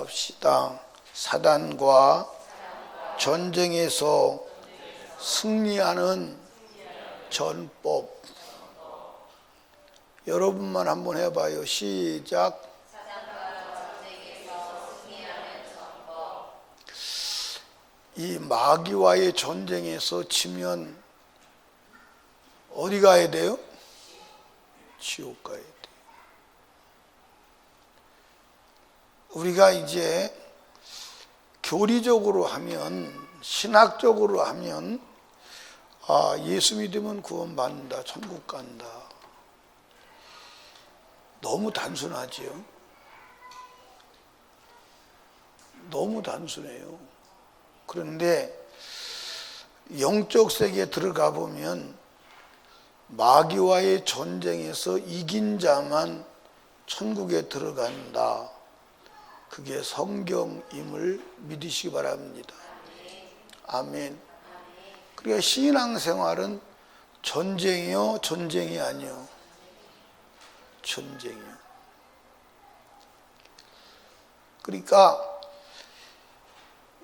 따라합시다. 사단과 전쟁에서 승리하는 전법. 여러분만 한번 해봐요. 시작. 이 마귀와의 전쟁에서 지면 어디 가야 돼요? 지옥 가야 돼요. 우리가 이제 교리적으로 하면, 신학적으로 하면, 예수 믿으면 구원받는다, 천국 간다. 너무 단순하지요. 너무 단순해요. 그런데 영적 세계에 들어가 보면 마귀와의 전쟁에서 이긴 자만 천국에 들어간다. 그게 성경임을 믿으시기 바랍니다. 아멘. 그러니까 신앙생활은 전쟁이요, 전쟁이 아니요. 전쟁이요. 그러니까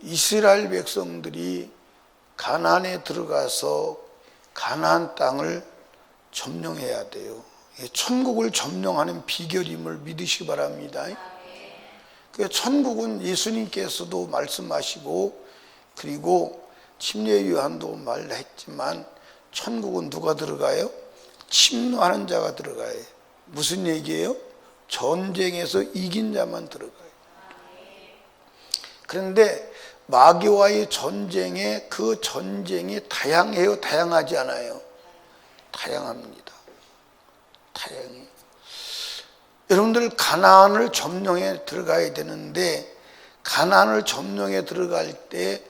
이스라엘 백성들이 가나안에 들어가서 가나안 땅을 점령해야 돼요. 천국을 점령하는 비결임을 믿으시기 바랍니다. 천국은 예수님께서도 말씀하시고, 그리고 침례 요한도 말했지만, 천국은 누가 들어가요? 침노하는 자가 들어가요. 무슨 얘기예요? 전쟁에서 이긴 자만 들어가요. 그런데 마귀와의 전쟁에 그 전쟁이 다양해요? 다양하지 않아요? 다양합니다. 다양해요. 여러분들 가나안을 점령해 들어가야 되는데, 가나안을 점령해 들어갈 때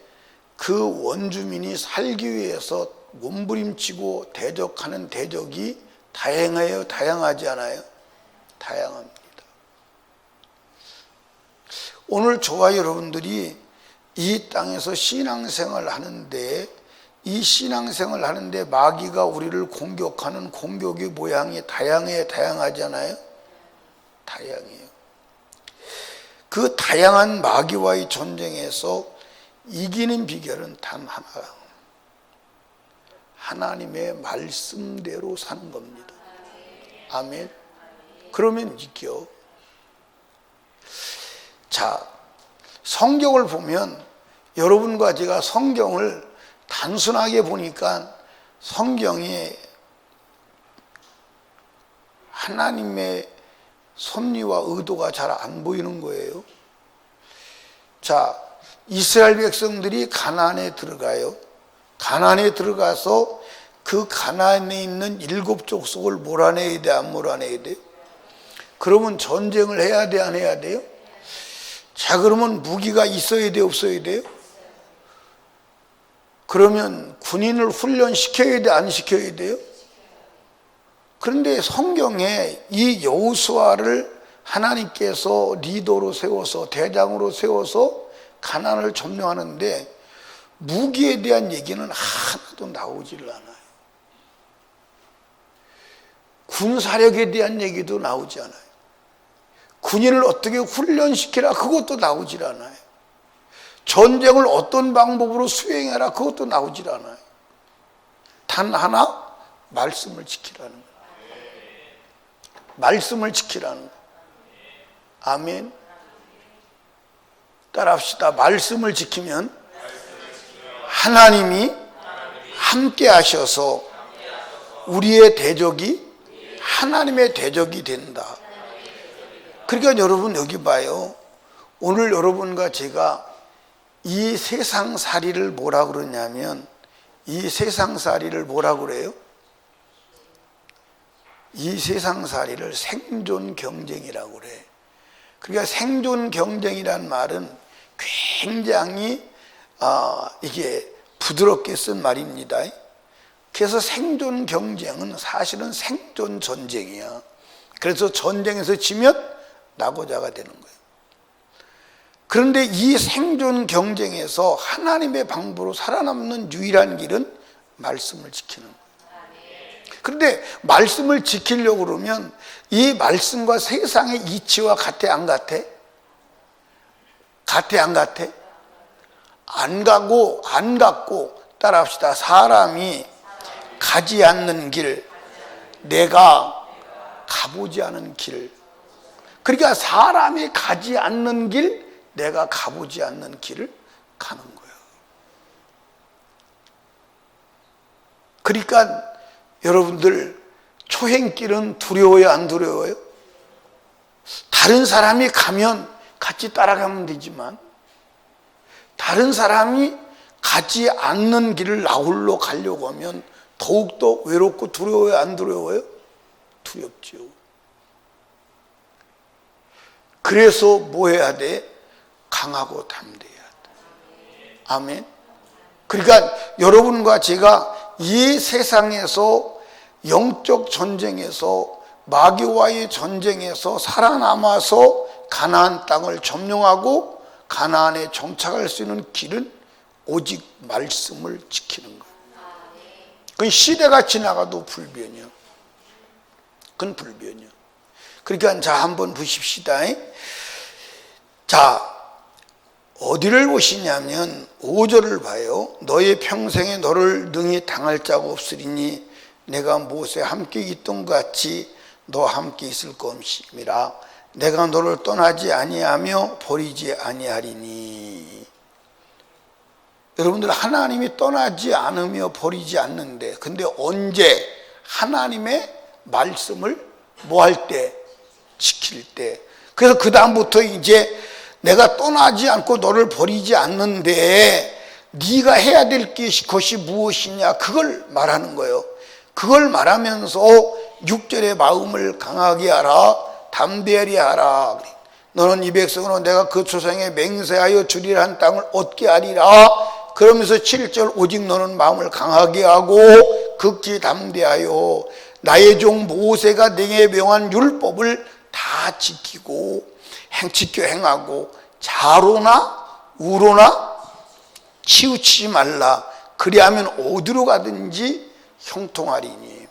그 원주민이 살기 위해서 몸부림치고 대적하는 대적이 다양해요? 다양하지 않아요? 다양합니다. 오늘 저와 여러분들이 이 땅에서 신앙생활을 하는데, 이 신앙생활을 하는데 마귀가 우리를 공격하는 공격의 모양이 다양해요? 다양하지 않아요? 다양해요. 그 다양한 마귀와의 전쟁에서 이기는 비결은 단 하나, 하나님의 말씀대로 사는 겁니다. 아멘. 그러면 이겨. 자, 성경을 보면, 여러분과 제가 성경을 단순하게 보니까 성경에 하나님의 섭리와 의도가 잘 안 보이는 거예요. 자, 이스라엘 백성들이 가나안에 들어가요. 가나안에 들어가서 그 가나안에 있는 7 족속을 몰아내야 돼, 안 몰아내야 돼요? 그러면 전쟁을 해야 돼, 안 해야 돼요? 자, 그러면 무기가 있어야 돼, 없어야 돼요? 그러면 군인을 훈련시켜야 돼, 안 시켜야 돼요? 그런데 성경에 이 여호수아를 하나님께서 리더로 세워서, 대장으로 세워서 가나안을 점령하는데 무기에 대한 얘기는 하나도 나오질 않아요. 군사력에 대한 얘기도 나오지 않아요. 군인을 어떻게 훈련시키라, 그것도 나오질 않아요. 전쟁을 어떤 방법으로 수행해라, 그것도 나오질 않아요. 단 하나, 말씀을 지키라는 거예요. 말씀을 지키라는 거예요. 아멘. 따라합시다. 말씀을 지키면 하나님이 함께 하셔서 우리의 대적이 하나님의 대적이 된다. 그러니까 여러분 여기 봐요. 오늘 여러분과 제가 이 세상살이를 뭐라 그러냐면, 이 세상살이를 뭐라 그래요? 이 세상살이를 생존 경쟁이라고 그래. 그러니까 생존 경쟁이란 말은 굉장히 이게 부드럽게 쓴 말입니다. 그래서 생존 경쟁은 사실은 생존 전쟁이야. 그래서 전쟁에서 지면 낙오자가 되는 거예요. 그런데 이 생존 경쟁에서 하나님의 방법으로 살아남는 유일한 길은 말씀을 지키는 거예요. 그런데 말씀을 지키려고 그러면 이 말씀과 세상의 이치와 같아, 안 같아? 같아 안 같아? 안 같고 따라합시다. 사람이 가지 않는 길, 내가 가보지 않은 길. 그러니까 사람이 가지 않는 길, 내가 가보지 않는 길을 가는 거예요. 그러니까 여러분들 초행길은 두려워요, 안 두려워요? 다른 사람이 가면 같이 따라가면 되지만 다른 사람이 가지 않는 길을 나 홀로 가려고 하면 더욱더 외롭고 두려워요, 안 두려워요? 두렵죠. 그래서 뭐 해야 돼? 강하고 담대해야 돼. 아멘. 그러니까 여러분과 제가 이 세상에서 영적 전쟁에서 마귀와의 전쟁에서 살아남아서 가나안 땅을 점령하고 가나안에 정착할 수 있는 길은 오직 말씀을 지키는 거예요. 그건 시대가 지나가도 불변이요. 그건 불변이요. 그러니까 자 한번 보십시다. 자 어디를 보시냐면 5절을 봐요. 너의 평생에 너를 능히 당할 자가 없으리니 내가 모세와 함께 있던 것 같이 너와 함께 있을 것임이라. 내가 너를 떠나지 아니하며 버리지 아니하리니. 여러분들 하나님이 떠나지 않으며 버리지 않는데, 근데 언제? 하나님의 말씀을 뭐 할 때? 지킬 때. 그래서 그 다음부터 이제 내가 떠나지 않고 너를 버리지 않는데 네가 해야 될 것이 무엇이냐, 그걸 말하는 거예요. 그걸 말하면서 6절의 마음을 강하게 하라, 담대하리 하라. 너는 이 백성으로 내가 그 조상에 맹세하여 주리라 한 땅을 얻게 하리라. 그러면서 7절 오직 너는 마음을 강하게 하고 극지 담대하여 나의 종 모세가 내게 명한 율법을 다 지키고 지켜 행하고 좌로나 우로나 치우치지 말라. 그리하면 어디로 가든지 형통하리니.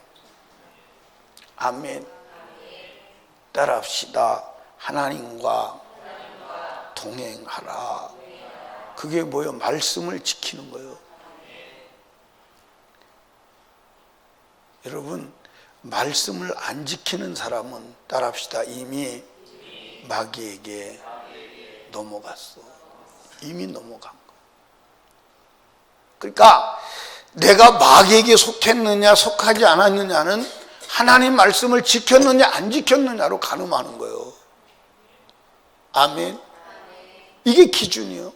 아멘. 따라합시다. 하나님과 동행하라. 그게 뭐예요? 말씀을 지키는 거예요. 여러분, 말씀을 안 지키는 사람은 따라합시다. 이미 마귀에게 넘어갔어. 이미 넘어간 거. 그러니까 내가 마귀에게 속했느냐 속하지 않았느냐는 하나님 말씀을 지켰느냐 안 지켰느냐로 가늠하는 거예요. 아멘. 이게 기준이요.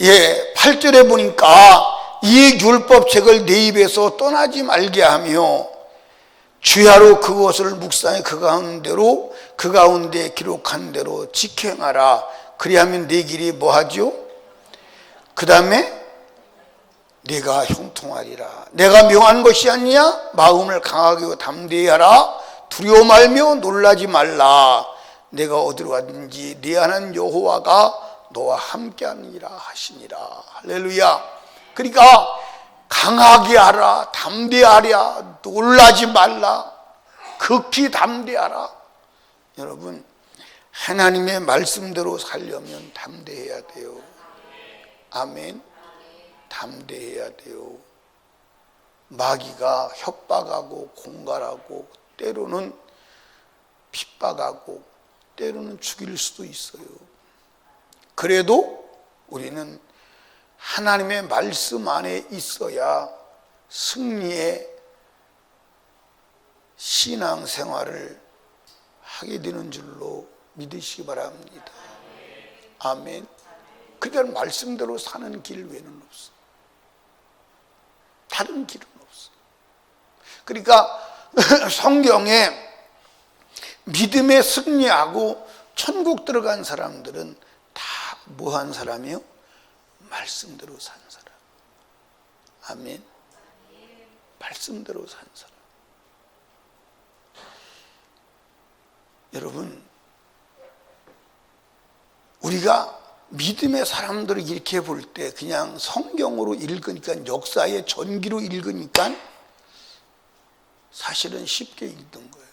예, 8절에 보니까 이 율법책을 내 입에서 떠나지 말게 하며 주야로 그것을 묵상해 그 가운데 기록한 대로 지켜 행하라. 그리하면 네 길이 뭐하죠? 그 다음에 네가 형통하리라. 내가 명한 것이 아니냐? 마음을 강하게 담대히 하라. 두려워 말며 놀라지 말라. 내가 어디로 가든지 네 하나님 여호와가 너와 함께하니라 하시니라. 할렐루야. 그러니까 강하게 하라, 담대하랴, 놀라지 말라, 극히 담대하라. 여러분, 하나님의 말씀대로 살려면 담대해야 돼요. 아멘. 담대해야 돼요. 마귀가 협박하고 공갈하고 때로는 핍박하고 때로는 죽일 수도 있어요. 그래도 우리는 하나님의 말씀 안에 있어야 승리의 신앙생활을 하게 되는 줄로 믿으시기 바랍니다. 아멘. 그러니까 말씀대로 사는 길 외에는 없어. 다른 길은 없어. 그러니까 성경에 믿음에 승리하고 천국 들어간 사람들은 다 뭐 한 사람이요? 말씀대로 산 사람. 아멘. 말씀대로 산 사람. 여러분, 우리가 믿음의 사람들을 이렇게 볼 때 그냥 성경으로 읽으니까, 역사의 전기로 읽으니까 사실은 쉽게 읽던 거예요.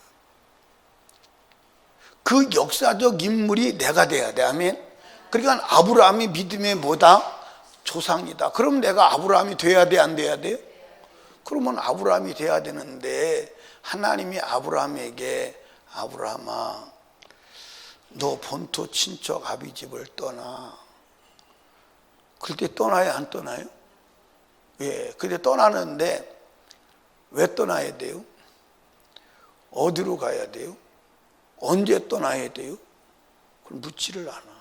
그 역사적 인물이 내가 돼야 돼. 아멘. 그러니까 아브라함이 믿음의 뭐다? 조상이다. 그럼 내가 아브라함이 돼야 돼, 안 돼야 돼요? 그러면 아브라함이 돼야 되는데 하나님이 아브라함에게 아브라함아 너 본토 친척 아비 집을 떠나. 그때 떠나야 안 떠나요? 예, 그때 떠나는데 왜 떠나야 돼요? 어디로 가야 돼요? 언제 떠나야 돼요? 그걸 묻지를 않아.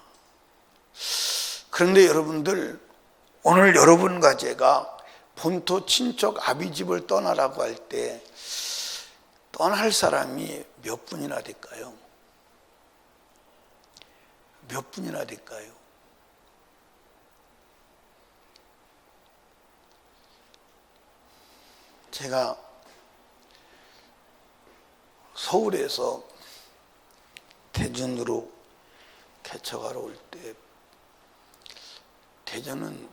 그런데 여러분들 오늘 여러분과 제가 본토 친척 아비 집을 떠나라고 할 때 떠날 사람이 몇 분이나 될까요? 몇 분이나 될까요? 제가 서울에서 대전으로 개척하러 올 때 대전은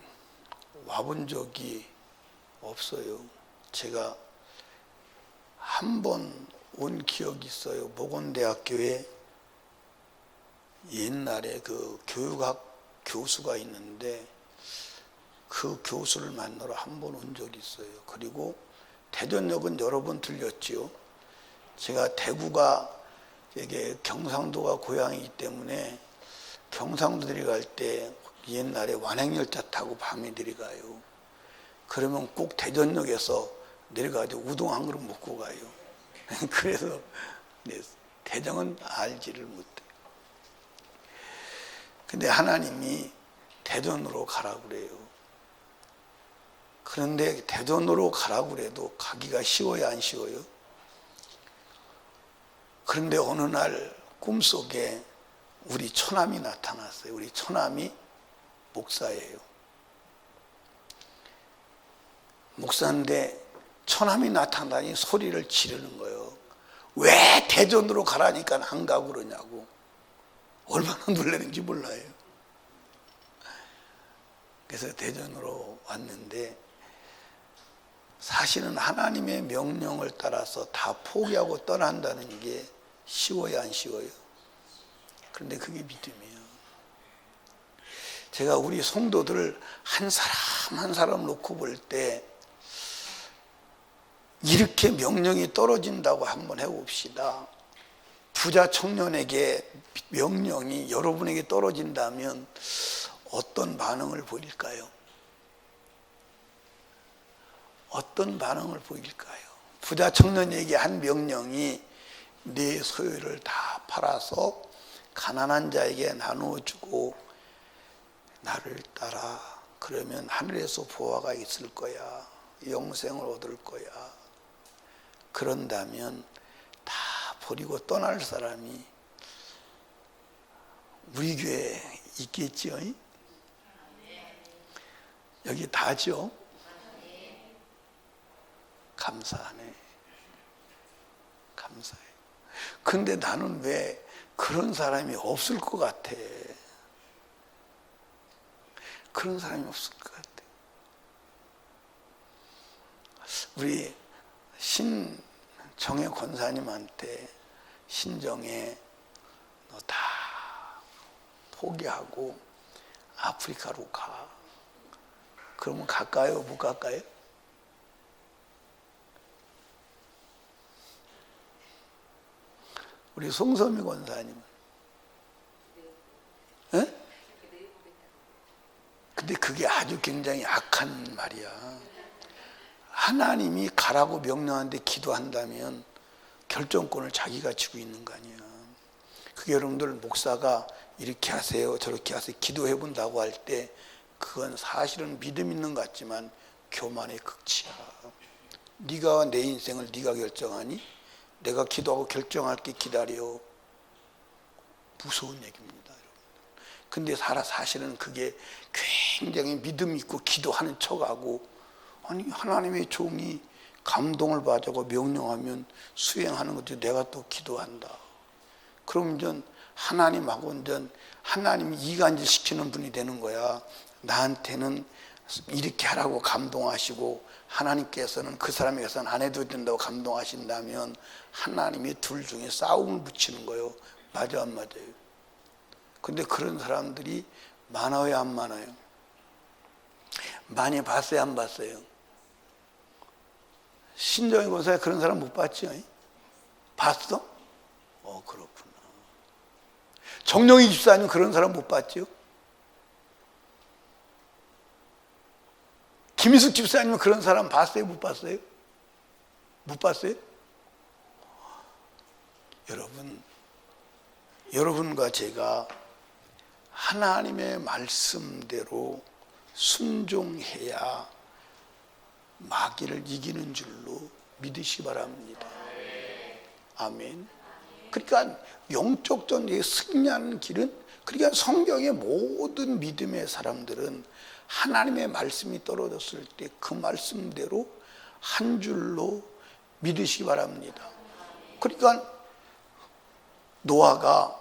와본 적이 없어요. 제가 한 번 온 기억이 있어요. 목원대학교에 옛날에 그 교육학 교수가 있는데 그 교수를 만나러 한 번 온 적이 있어요. 그리고 대전역은 여러 번 들렸지요. 제가 대구가 이게 경상도가 고향이기 때문에 경상도들이 갈 때 옛날에 완행열차 타고 밤에 내려가요. 그러면 꼭 대전역에서 내려가지고 우동 한 그릇 먹고 가요. 그래서 대전은 알지를 못해요. 근데 하나님이 대전으로 가라고 그래요. 그런데 대전으로 가라고 그래도 가기가 쉬워요, 안 쉬워요? 그런데 어느 날 꿈속에 우리 처남이 나타났어요. 우리 처남이 목사예요. 목사인데 처남이 나타나니 소리를 지르는 거예요. 왜 대전으로 가라니까 안 가고 그러냐고. 얼마나 놀라는지 몰라요. 그래서 대전으로 왔는데 사실은 하나님의 명령을 따라서 다 포기하고 떠난다는 게 쉬워요, 안 쉬워요? 그런데 그게 믿음이에요. 제가 우리 성도들 한 사람 한 사람 놓고 볼 때 이렇게 명령이 떨어진다고 한번 해봅시다. 부자 청년에게 명령이 여러분에게 떨어진다면 어떤 반응을 보일까요? 어떤 반응을 보일까요? 부자 청년에게 한 명령이 네 소유를 다 팔아서 가난한 자에게 나누어주고 나를 따라. 그러면 하늘에서 보화가 있을 거야. 영생을 얻을 거야. 그런다면 다 버리고 떠날 사람이 우리 교회에 있겠지요? 여기 다죠? 감사하네. 감사해. 근데 나는 왜 그런 사람이 없을 것 같아? 그런 사람이 없을 것 같아. 우리 신정혜 권사님한테 신정혜 너 다 포기하고 아프리카로 가. 그러면 갈까요? 못 갈까요? 우리 송섬이 권사님은? 에? 근데 그게 아주 굉장히 악한 말이야. 하나님이 가라고 명령하는데 기도한다면 결정권을 자기가 쥐고 있는 거 아니야. 그게 여러분들 목사가 이렇게 하세요 저렇게 하세요 기도해 본다고 할 때 그건 사실은 믿음 있는 것 같지만 교만의 극치야. 네가 내 인생을 네가 결정하니? 내가 기도하고 결정할게 기다려. 무서운 얘기입니다. 근데 사실은 그게 굉장히 믿음 있고 기도하는 척하고 아니 하나님의 종이 감동을 받고 명령하면 수행하는 것도 내가 또 기도한다. 그럼 이제 하나님하고 이제 하나님이 이간질 시키는 분이 되는 거야. 나한테는 이렇게 하라고 감동하시고 하나님께서는 그 사람에게서는 안 해도 된다고 감동하신다면 하나님이 둘 중에 싸움을 붙이는 거예요. 맞아, 안 맞아요? 근데 그런 사람들이 많아요, 안 많아요? 많이 봤어요, 안 봤어요? 신정희 권사에 그런 사람 못 봤죠? 봤어? 그렇구나. 정영희 집사님 그런 사람 못 봤죠? 김희숙 집사님은 그런 사람 봤어요, 못 봤어요? 못 봤어요? 여러분과 제가 하나님의 말씀대로 순종해야 마귀를 이기는 줄로 믿으시기 바랍니다. 아멘. 그러니까 영적 전쟁에 승리하는 길은, 그러니까 성경의 모든 믿음의 사람들은 하나님의 말씀이 떨어졌을 때 그 말씀대로 한 줄로 믿으시기 바랍니다. 그러니까 노아가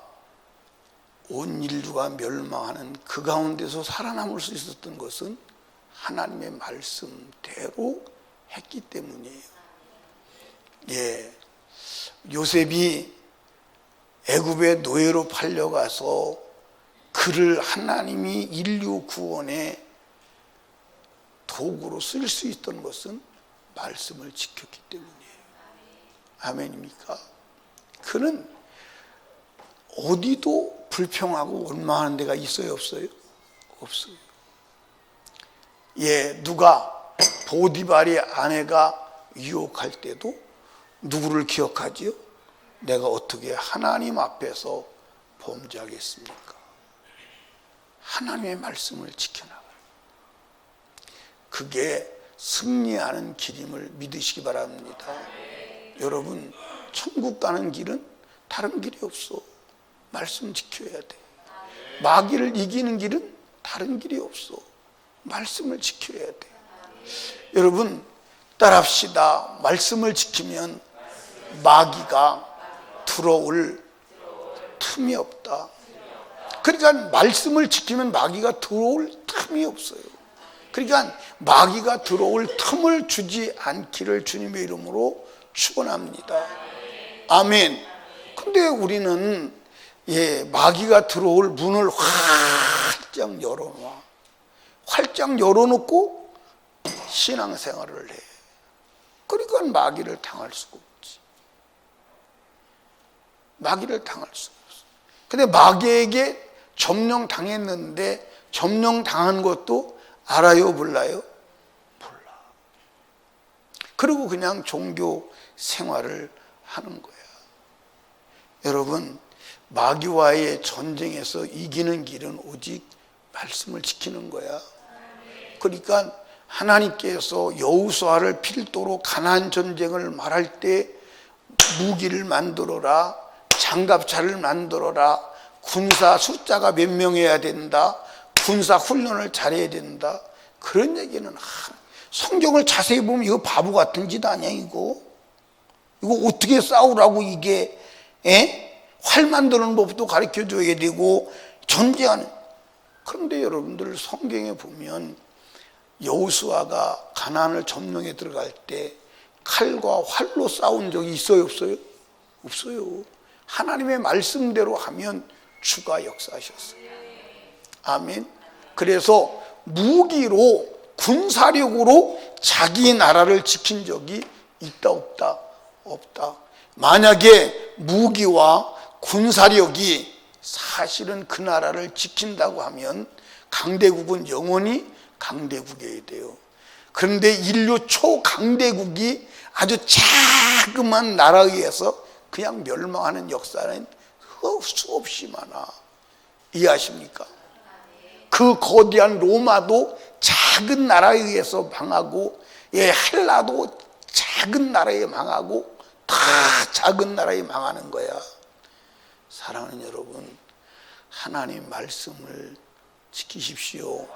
온 인류가 멸망하는 그 가운데서 살아남을 수 있었던 것은 하나님의 말씀대로 했기 때문이에요. 요셉이 애굽의 노예로 팔려가서 그를 하나님이 인류 구원의 도구로 쓸 수 있던 것은 말씀을 지켰기 때문이에요. 아멘입니까? 그는 어디도 불평하고 원망하는 데가 있어요, 없어요? 없어요. 누가 보디발의 아내가 유혹할 때도 누구를 기억하지요? 내가 어떻게 하나님 앞에서 범죄하겠습니까? 하나님의 말씀을 지켜나가요. 그게 승리하는 길임을 믿으시기 바랍니다. 여러분, 천국 가는 길은 다른 길이 없어. 말씀 지켜야 돼. 마귀를 이기는 길은 다른 길이 없어. 말씀을 지켜야 돼. 여러분, 따라합시다. 말씀을 지키면 마귀가 들어올 틈이 없다. 그러니까 말씀을 지키면 마귀가 들어올 틈이 없어요. 그러니까 마귀가 들어올 틈을 주지 않기를 주님의 이름으로 축원합니다. 아멘. 근데 우리는 마귀가 들어올 문을 활짝 열어놔. 활짝 열어놓고 신앙생활을 해. 그러니까 마귀를 당할 수가 없지. 마귀를 당할 수가 없어. 근데 마귀에게 점령당했는데 점령당한 것도 알아요, 몰라요? 몰라. 그리고 그냥 종교 생활을 하는 거야. 여러분, 마귀와의 전쟁에서 이기는 길은 오직 말씀을 지키는 거야. 그러니까 하나님께서 여호수아를 필두로 가나안 전쟁을 말할 때 무기를 만들어라, 장갑차를 만들어라, 군사 숫자가 몇 명이어야 된다, 군사 훈련을 잘해야 된다, 그런 얘기는 성경을 자세히 보면 이거 바보 같은 짓 아니야. 이거 어떻게 싸우라고, 이게 활 만드는 법도 가르쳐줘야 되고 전쟁하는. 그런데 여러분들 성경에 보면 여호수아가 가나안을 점령해 들어갈 때 칼과 활로 싸운 적이 있어요, 없어요? 없어요. 하나님의 말씀대로 하면 주가 역사하셨어요. 아멘. 그래서 무기로, 군사력으로 자기 나라를 지킨 적이 있다, 없다? 없다. 만약에 무기와 군사력이 사실은 그 나라를 지킨다고 하면 강대국은 영원히 강대국이어야 돼요. 그런데 인류 초강대국이 아주 자그마한 나라에 의해서 그냥 멸망하는 역사는 수없이 많아. 이해하십니까? 그 거대한 로마도 작은 나라에 의해서 망하고, 헬라도 작은 나라에 망하고, 다 작은 나라에 망하는 거야. 사랑하는 여러분, 하나님 말씀을 지키십시오.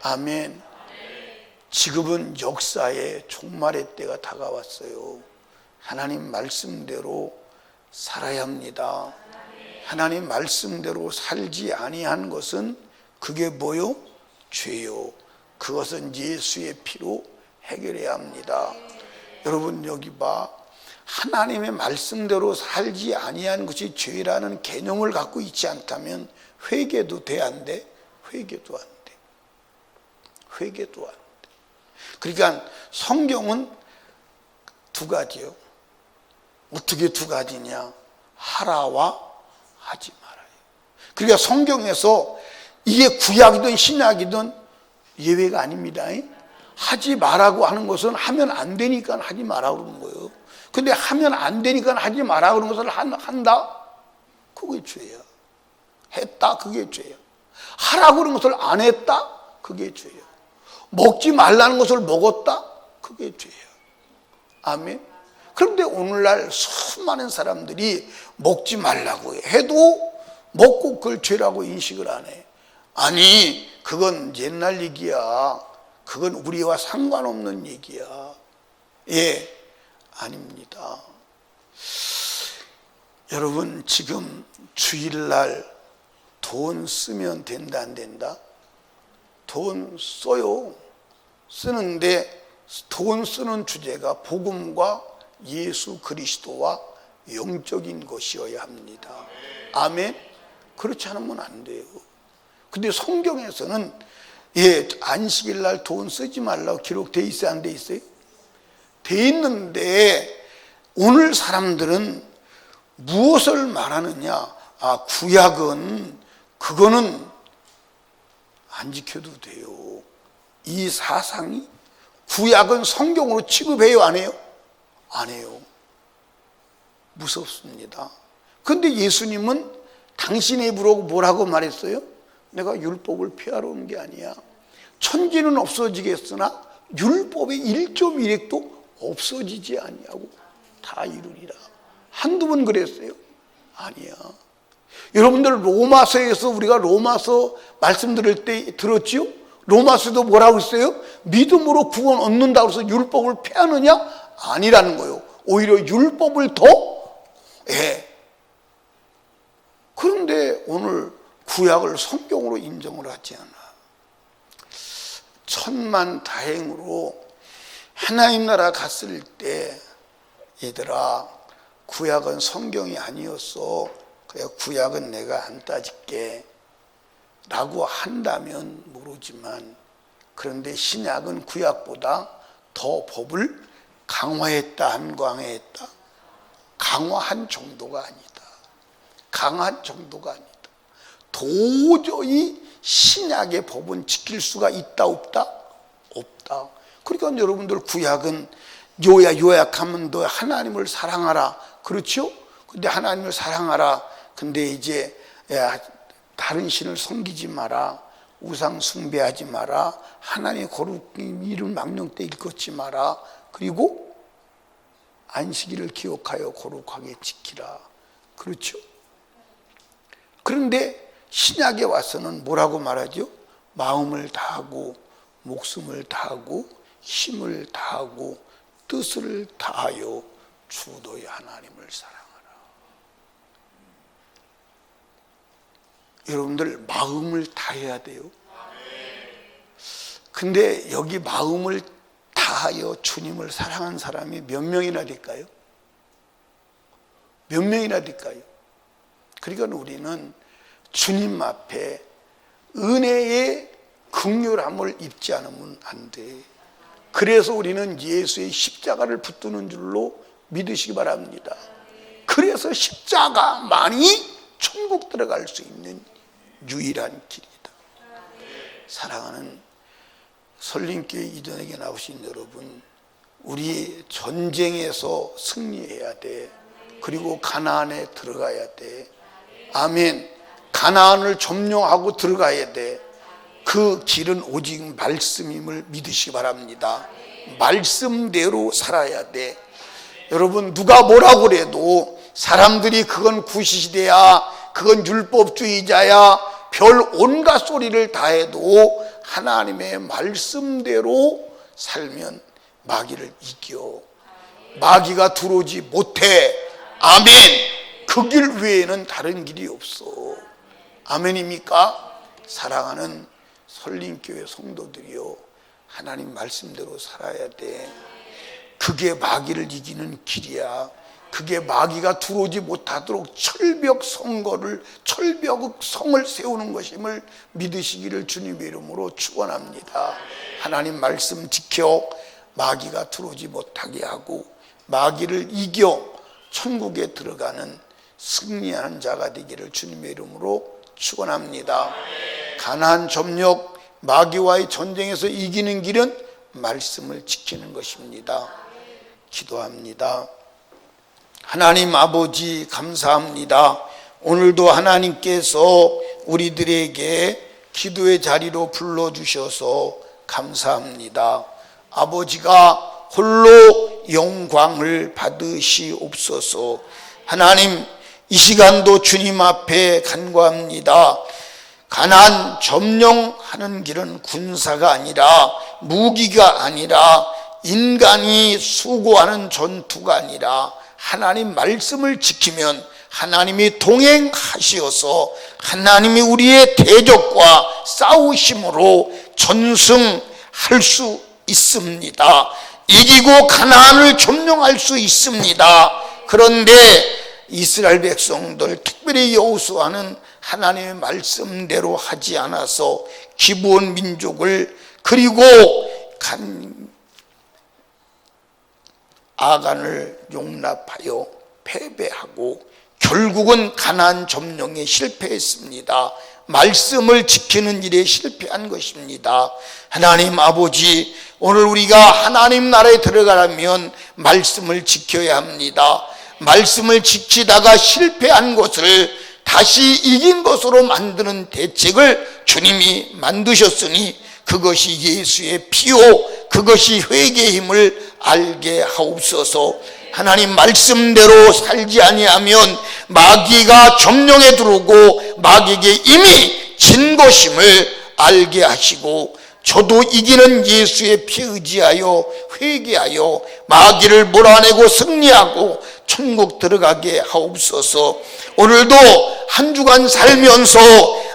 아멘. 지금은 역사의 종말의 때가 다가왔어요. 하나님 말씀대로 살아야 합니다. 하나님 말씀대로 살지 아니한 것은 그게 뭐요? 죄요. 그것은 예수의 피로 해결해야 합니다. 여러분, 여기 봐. 하나님의 말씀대로 살지 아니한 것이 죄라는 개념을 갖고 있지 않다면 회개도 돼, 안 돼? 회개도 안 돼. 회개도 안 돼. 그러니까 성경은 두 가지요. 어떻게 두 가지냐? 하라와 하지 말아요. 그러니까 성경에서 이게 구약이든 신약이든 예외가 아닙니다. 하지 말라고 하는 것은 하면 안 되니까 하지 말라고 그러는 거예요. 근데 하면 안 되니까 하지 말라고 그러는 것을 한다? 그게 죄야. 했다? 그게 죄야. 하라고 그러는 것을 안 했다? 그게 죄야. 먹지 말라는 것을 먹었다? 그게 죄야. 아멘. 그런데 오늘날 수많은 사람들이 먹지 말라고 해도 먹고 그걸 죄라고 인식을 안 해. 아니, 그건 옛날 얘기야. 그건 우리와 상관없는 얘기야. 예, 아닙니다. 여러분, 지금 주일날 돈 쓰면 된다, 안 된다? 돈 써요. 쓰는데 돈 쓰는 주제가 복음과 예수 그리스도와 영적인 것이어야 합니다. 아멘. 그렇지 않으면 안 돼요. 근데 성경에서는 안식일 날 돈 쓰지 말라고 기록돼 있어요, 안 돼 있어요? 돼 있는데 오늘 사람들은 무엇을 말하느냐? 구약은 그거는 안 지켜도 돼요. 이 사상이 구약은 성경으로 취급해요, 안 해요? 안 해요. 무섭습니다. 그런데 예수님은 당신의 입으로 뭐라고 말했어요? 내가 율법을 폐하러 온 게 아니야. 천지는 없어지겠으나 율법의 1.1획도 없어지지 아니하고 다 이루리라. 한두 번 그랬어요? 아니야. 여러분들 로마서에서 우리가 로마서 말씀 들을 때 들었지요? 로마서도 뭐라고 했어요? 믿음으로 구원 얻는다고 해서 율법을 폐하느냐? 아니라는 거예요. 오히려 율법을 더 그런데 오늘 구약을 성경으로 인정을 하지 않아. 천만다행으로 하나님 나라 갔을 때 얘들아, 구약은 성경이 아니었어. 그래, 구약은 내가 안 따질게 라고 한다면 모르지만, 그런데 신약은 구약보다 더 법을 강화했다, 안 강화했다? 강화한 정도가 아니다. 강한 정도가 아니다. 도저히 신약의 법은 지킬 수가 있다, 없다? 없다. 그러니까 여러분들 구약은 요약하면 너 하나님을 사랑하라. 그렇죠? 근데 하나님을 사랑하라. 근데 이제 다른 신을 섬기지 마라. 우상 숭배하지 마라. 하나님의 거룩한 이름 망령 때 일컫지 마라. 그리고 안식일을 기억하여 거룩하게 지키라. 그렇죠? 그런데 신약에 와서는 뭐라고 말하죠? 마음을 다하고 목숨을 다하고 힘을 다하고 뜻을 다하여 주 너의 하나님을 사랑하라. 여러분들 마음을 다해야 돼요. 근데 여기 마음을 다하여 주님을 사랑한 사람이 몇 명이나 될까요? 몇 명이나 될까요? 그러니까 우리는 주님 앞에 은혜의 긍휼함을 입지 않으면 안 돼. 그래서 우리는 예수의 십자가를 붙드는 줄로 믿으시기 바랍니다. 그래서 십자가만이 천국 들어갈 수 있는 유일한 길이다. 사랑하는 설림교회 이전에게 나오신 여러분, 우리 전쟁에서 승리해야 돼. 그리고 가나안에 들어가야 돼. 아멘. 가나안을 점령하고 들어가야 돼. 그 길은 오직 말씀임을 믿으시기 바랍니다. 말씀대로 살아야 돼. 여러분, 누가 뭐라고 그래도 사람들이 그건 구시시대야, 그건 율법주의자야, 별 온갖 소리를 다 해도 하나님의 말씀대로 살면 마귀를 이겨. 마귀가 들어오지 못해. 아멘. 그 길 외에는 다른 길이 없어. 아멘입니까? 사랑하는 설림교회 성도들이요, 하나님 말씀대로 살아야 돼. 그게 마귀를 이기는 길이야. 그게 마귀가 들어오지 못하도록 철벽 성을 세우는 것임을 믿으시기를 주님의 이름으로 축원합니다. 하나님 말씀 지켜 마귀가 들어오지 못하게 하고 마귀를 이겨 천국에 들어가는 승리하는 자가 되기를 주님의 이름으로 축원합니다. 가나안 점령 마귀와의 전쟁에서 이기는 길은 말씀을 지키는 것입니다. 기도합니다. 하나님 아버지 감사합니다. 오늘도 하나님께서 우리들에게 기도의 자리로 불러주셔서 감사합니다. 아버지가 홀로 영광을 받으시옵소서. 하나님 이 시간도 주님 앞에 간구합니다. 가나안 점령하는 길은 군사가 아니라 무기가 아니라 인간이 수고하는 전투가 아니라 하나님 말씀을 지키면 하나님이 동행하시어서 하나님이 우리의 대적과 싸우심으로 전승할 수 있습니다. 이기고 가나안을 점령할 수 있습니다. 그런데 이스라엘 백성들 특별히 여호수아는 하나님의 말씀대로 하지 않아서 기브온 민족을 그리고 아간을 용납하여 패배하고 결국은 가나안 점령에 실패했습니다. 말씀을 지키는 일에 실패한 것입니다. 하나님 아버지, 오늘 우리가 하나님 나라에 들어가려면 말씀을 지켜야 합니다. 말씀을 지키다가 실패한 것을 다시 이긴 것으로 만드는 대책을 주님이 만드셨으니 그것이 예수의 피요 그것이 회개의 힘을 알게 하옵소서. 하나님 말씀대로 살지 아니하면 마귀가 점령에 들어오고 마귀에게 이미 진 것임을 알게 하시고 저도 이기는 예수의 피 의지하여 회개하여 마귀를 몰아내고 승리하고 천국 들어가게 하옵소서. 오늘도 한 주간 살면서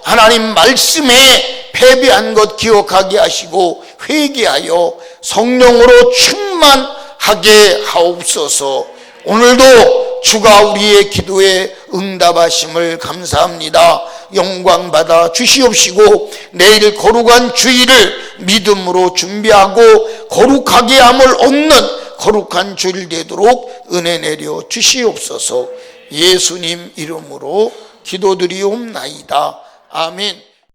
하나님 말씀에 패배한 것 기억하게 하시고 회개하여 성령으로 충만하게 하옵소서. 오늘도 주가 우리의 기도에 응답하심을 감사합니다. 영광 받아 주시옵시고 내일 거룩한 주일을 믿음으로 준비하고 거룩하게 함을 얻는 거룩한 주일 되도록 은혜 내려 주시옵소서. 예수님 이름으로 기도드리옵나이다. 아멘.